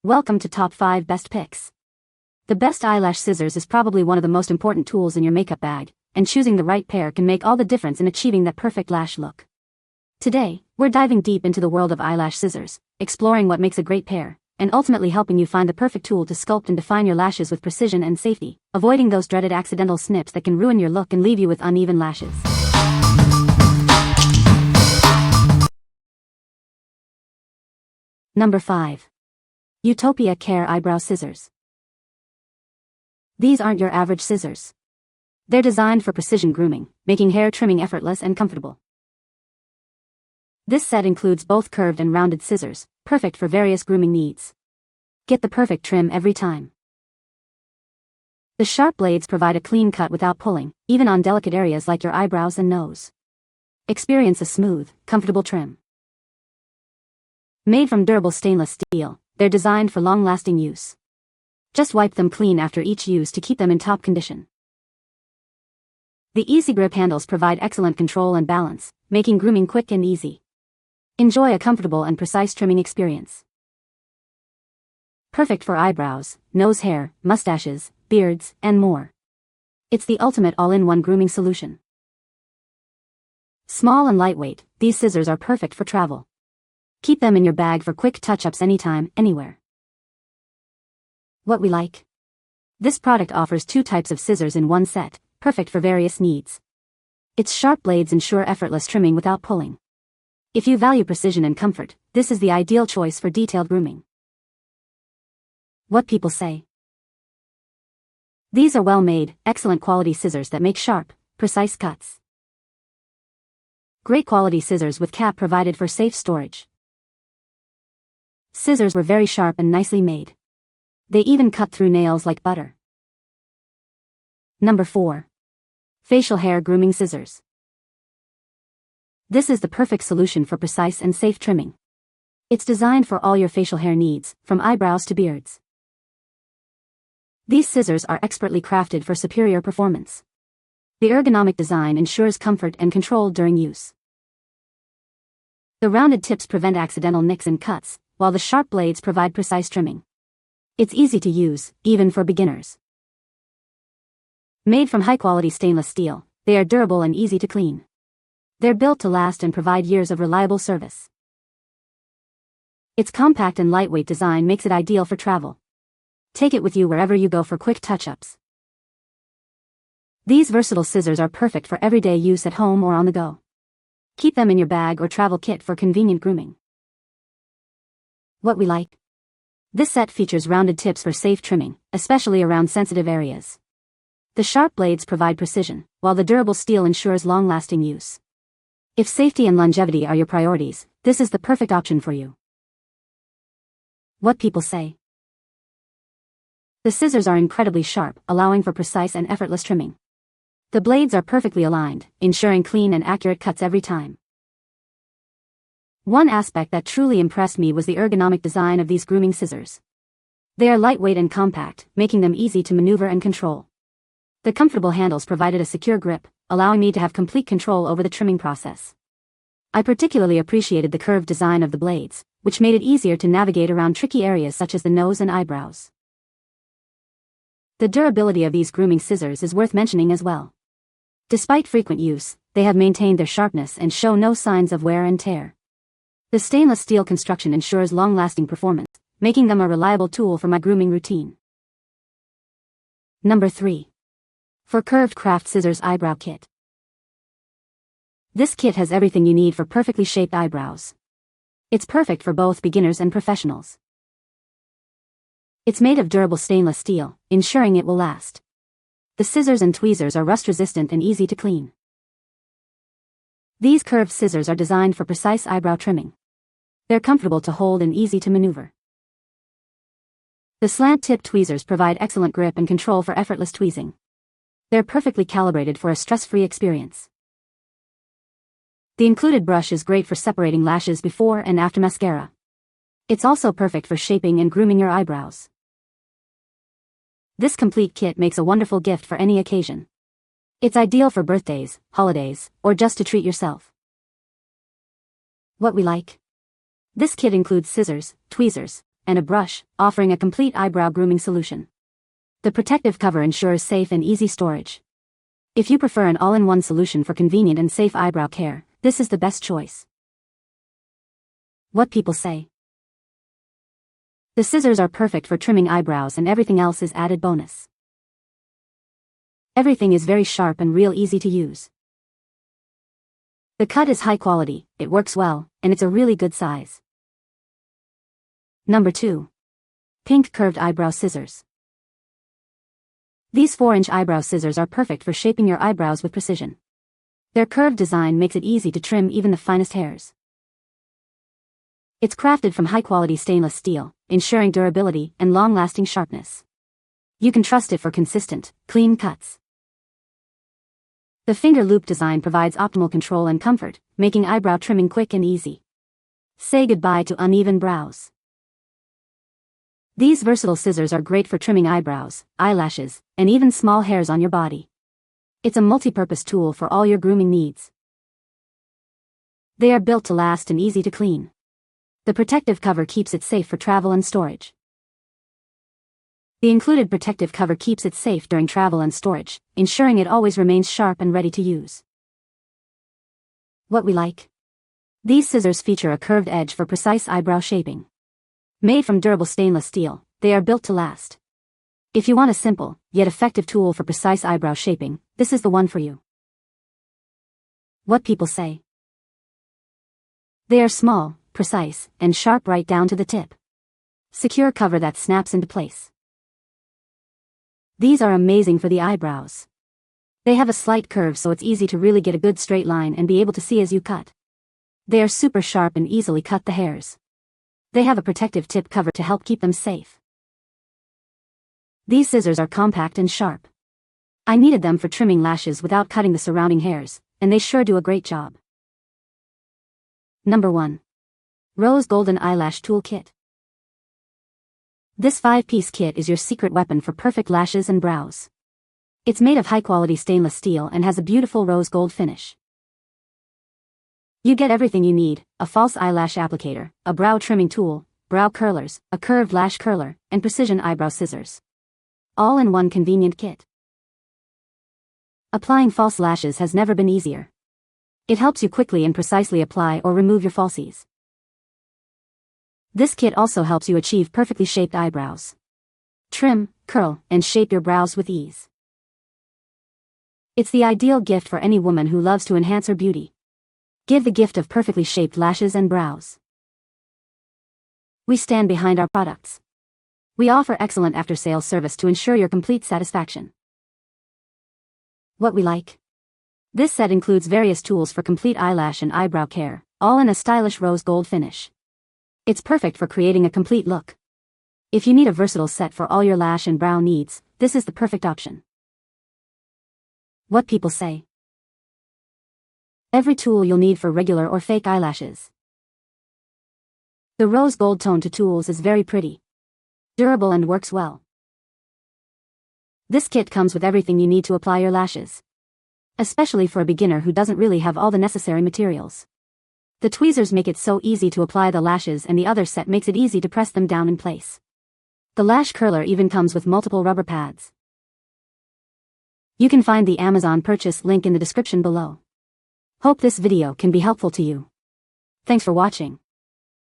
Welcome to Top 5 Best Picks. The best eyelash scissors is probably one of the most important tools in your makeup bag, and choosing the right pair can make all the difference in achieving that perfect lash look. Today, we're diving deep into the world of eyelash scissors, exploring what makes a great pair, and ultimately helping you find the perfect tool to sculpt and define your lashes with precision and safety, avoiding those dreaded accidental snips that can ruin your look and leave you with uneven lashes. Number 5. Utopia Care Eyebrow Scissors. These aren't your average scissors. They're designed for precision grooming, making hair trimming effortless and comfortable. This set includes both curved and rounded scissors, perfect for various grooming needs. Get the perfect trim every time. The sharp blades provide a clean cut without pulling, even on delicate areas like your eyebrows and nose. Experience a smooth, comfortable trim. Made from durable stainless steel, they're designed for long-lasting use. Just wipe them clean after each use to keep them in top condition. The easy grip handles provide excellent control and balance, making grooming quick and easy. Enjoy a comfortable and precise trimming experience. Perfect for eyebrows, nose hair, mustaches, beards, and more. It's the ultimate all-in-one grooming solution. Small and lightweight, these scissors are perfect for travel. Keep them in your bag for quick touch-ups anytime, anywhere. What we like? This product offers 2 types of scissors in one set, perfect for various needs. Its sharp blades ensure effortless trimming without pulling. If you value precision and comfort, this is the ideal choice for detailed grooming. What people say? These are well-made, excellent quality scissors that make sharp, precise cuts. Great quality scissors with cap provided for safe storage. Scissors were very sharp and nicely made. They even cut through nails like butter. Number 4. Facial Hair Grooming Scissors. This is the perfect solution for precise and safe trimming. It's designed for all your facial hair needs, from eyebrows to beards. These scissors are expertly crafted for superior performance. The ergonomic design ensures comfort and control during use. The rounded tips prevent accidental nicks and cuts, while the sharp blades provide precise trimming. It's easy to use, even for beginners. Made from high-quality stainless steel, they are durable and easy to clean. They're built to last and provide years of reliable service. Its compact and lightweight design makes it ideal for travel. Take it with you wherever you go for quick touch-ups. These versatile scissors are perfect for everyday use at home or on the go. Keep them in your bag or travel kit for convenient grooming. What we like? This set features rounded tips for safe trimming, especially around sensitive areas. The sharp blades provide precision, while the durable steel ensures long-lasting use. If safety and longevity are your priorities, this is the perfect option for you. What people say? The scissors are incredibly sharp, allowing for precise and effortless trimming. The blades are perfectly aligned, ensuring clean and accurate cuts every time. One aspect that truly impressed me was the ergonomic design of these grooming scissors. They are lightweight and compact, making them easy to maneuver and control. The comfortable handles provided a secure grip, allowing me to have complete control over the trimming process. I particularly appreciated the curved design of the blades, which made it easier to navigate around tricky areas such as the nose and eyebrows. The durability of these grooming scissors is worth mentioning as well. Despite frequent use, they have maintained their sharpness and show no signs of wear and tear. The stainless steel construction ensures long-lasting performance, making them a reliable tool for my grooming routine. Number 3. For Curved Craft Scissors Eyebrow Kit. This kit has everything you need for perfectly shaped eyebrows. It's perfect for both beginners and professionals. It's made of durable stainless steel, ensuring it will last. The scissors and tweezers are rust-resistant and easy to clean. These curved scissors are designed for precise eyebrow trimming. They're comfortable to hold and easy to maneuver. The slant-tipped tweezers provide excellent grip and control for effortless tweezing. They're perfectly calibrated for a stress-free experience. The included brush is great for separating lashes before and after mascara. It's also perfect for shaping and grooming your eyebrows. This complete kit makes a wonderful gift for any occasion. It's ideal for birthdays, holidays, or just to treat yourself. What we like? This kit includes scissors, tweezers, and a brush, offering a complete eyebrow grooming solution. The protective cover ensures safe and easy storage. If you prefer an all-in-one solution for convenient and safe eyebrow care, this is the best choice. What people say. The scissors are perfect for trimming eyebrows and everything else is added bonus. Everything is very sharp and real easy to use. The cut is high quality, it works well, and it's a really good size. Number 2. Pink Curved Eyebrow Scissors. These 4-inch eyebrow scissors are perfect for shaping your eyebrows with precision. Their curved design makes it easy to trim even the finest hairs. It's crafted from high-quality stainless steel, ensuring durability and long-lasting sharpness. You can trust it for consistent, clean cuts. The finger loop design provides optimal control and comfort, making eyebrow trimming quick and easy. Say goodbye to uneven brows. These versatile scissors are great for trimming eyebrows, eyelashes, and even small hairs on your body. It's a multi-purpose tool for all your grooming needs. They are built to last and easy to clean. The protective cover keeps it safe for travel and storage. The included protective cover keeps it safe during travel and storage, ensuring it always remains sharp and ready to use. What we like. These scissors feature a curved edge for precise eyebrow shaping. Made from durable stainless steel, they are built to last. If you want a simple, yet effective tool for precise eyebrow shaping, this is the one for you. What people say. They are small, precise, and sharp right down to the tip. Secure cover that snaps into place. These are amazing for the eyebrows. They have a slight curve so it's easy to really get a good straight line and be able to see as you cut. They are super sharp and easily cut the hairs. They have a protective tip cover to help keep them safe. These scissors are compact and sharp. I needed them for trimming lashes without cutting the surrounding hairs, and they sure do a great job. Number 1. Rose Golden Eyelash Tool Kit. This 5-piece kit is your secret weapon for perfect lashes and brows. It's made of high-quality stainless steel and has a beautiful rose gold finish. You get everything you need: a false eyelash applicator, a brow trimming tool, brow curlers, a curved lash curler, and precision eyebrow scissors. All in one convenient kit. Applying false lashes has never been easier. It helps you quickly and precisely apply or remove your falsies. This kit also helps you achieve perfectly shaped eyebrows. Trim, curl, and shape your brows with ease. It's the ideal gift for any woman who loves to enhance her beauty. Give the gift of perfectly shaped lashes and brows. We stand behind our products. We offer excellent after-sales service to ensure your complete satisfaction. What we like. This set includes various tools for complete eyelash and eyebrow care, all in a stylish rose gold finish. It's perfect for creating a complete look. If you need a versatile set for all your lash and brow needs, this is the perfect option. What people say. Every tool you'll need for regular or fake eyelashes. The rose gold tone to tools is very pretty, durable, and works well. This kit comes with everything you need to apply your lashes, especially for a beginner who doesn't really have all the necessary materials. The tweezers make it so easy to apply the lashes, and the other set makes it easy to press them down in place. The lash curler even comes with multiple rubber pads. You can find the Amazon purchase link in the description below. Hope this video can be helpful to you. Thanks for watching.